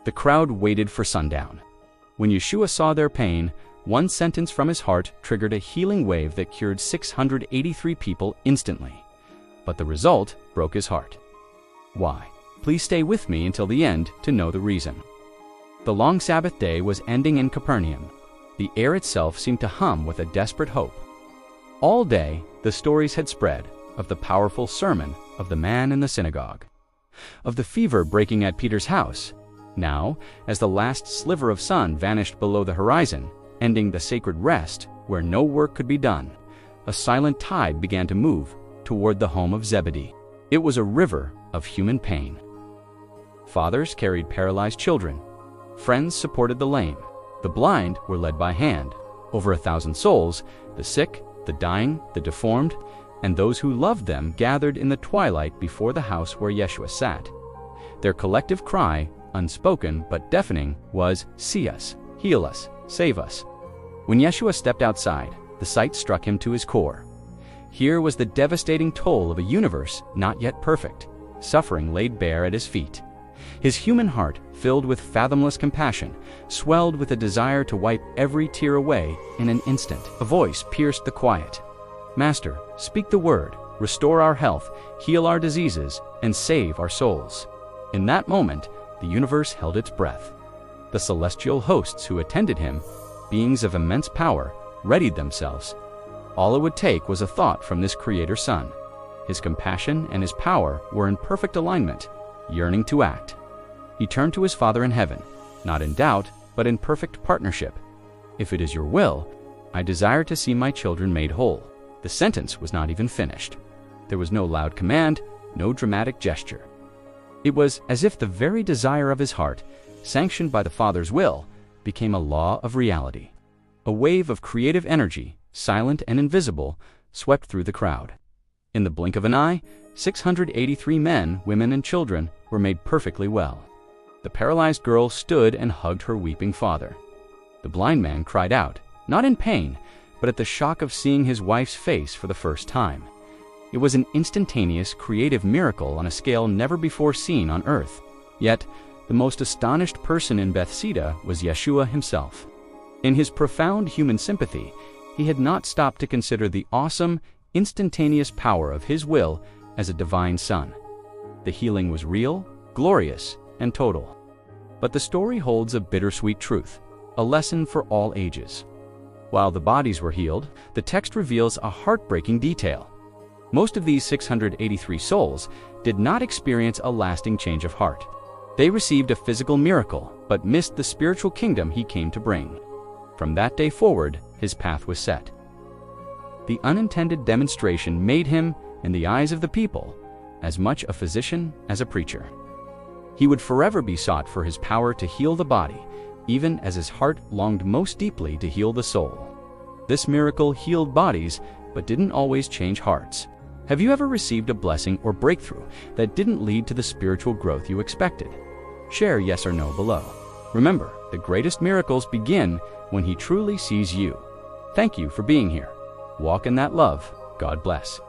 The crowd waited for sundown. When Yeshua saw their pain, one sentence from his heart triggered a healing wave that cured 683 people instantly. But the result broke his heart. Why? Please stay with me until the end to know the reason. The long Sabbath day was ending in Capernaum. The air itself seemed to hum with a desperate hope. All day, the stories had spread of the powerful sermon of the man in the synagogue, of the fever breaking at Peter's house. Now, as the last sliver of sun vanished below the horizon, ending the sacred rest where no work could be done, a silent tide began to move toward the home of Zebedee. It was a river of human pain. Fathers carried paralyzed children. Friends supported the lame. The blind were led by hand. Over 1,000 souls, the sick, the dying, the deformed, and those who loved them gathered in the twilight before the house where Yeshua sat. Their collective cry, unspoken but deafening, was, "See us, heal us, save us." When Yeshua stepped outside, the sight struck him to his core. Here was the devastating toll of a universe not yet perfect, suffering laid bare at his feet. His human heart, filled with fathomless compassion, swelled with a desire to wipe every tear away in an instant. A voice pierced the quiet. "Master, speak the word, restore our health, heal our diseases, and save our souls." In that moment, the universe held its breath. The celestial hosts who attended him, beings of immense power, readied themselves. All it would take was a thought from this Creator Son. His compassion and his power were in perfect alignment, yearning to act. He turned to his Father in heaven, not in doubt, but in perfect partnership. "If it is your will, I desire to see my children made whole." The sentence was not even finished. There was no loud command, no dramatic gesture. It was as if the very desire of his heart, sanctioned by the Father's will, became a law of reality. A wave of creative energy, silent and invisible, swept through the crowd. In the blink of an eye, 683 men, women, and children were made perfectly well. The paralyzed girl stood and hugged her weeping father. The blind man cried out, not in pain, but at the shock of seeing his wife's face for the first time. It was an instantaneous, creative miracle on a scale never before seen on earth. Yet, the most astonished person in Bethsaida was Yeshua himself. In his profound human sympathy, he had not stopped to consider the awesome, instantaneous power of his will as a divine Son. The healing was real, glorious, and total. But the story holds a bittersweet truth, a lesson for all ages. While the bodies were healed, the text reveals a heartbreaking detail. Most of these 683 souls did not experience a lasting change of heart. They received a physical miracle, but missed the spiritual kingdom he came to bring. From that day forward, his path was set. The unintended demonstration made him, in the eyes of the people, as much a physician as a preacher. He would forever be sought for his power to heal the body, even as his heart longed most deeply to heal the soul. This miracle healed bodies, but didn't always change hearts. Have you ever received a blessing or breakthrough that didn't lead to the spiritual growth you expected? Share yes or no below. Remember, the greatest miracles begin when He truly sees you. Thank you for being here. Walk in that love. God bless.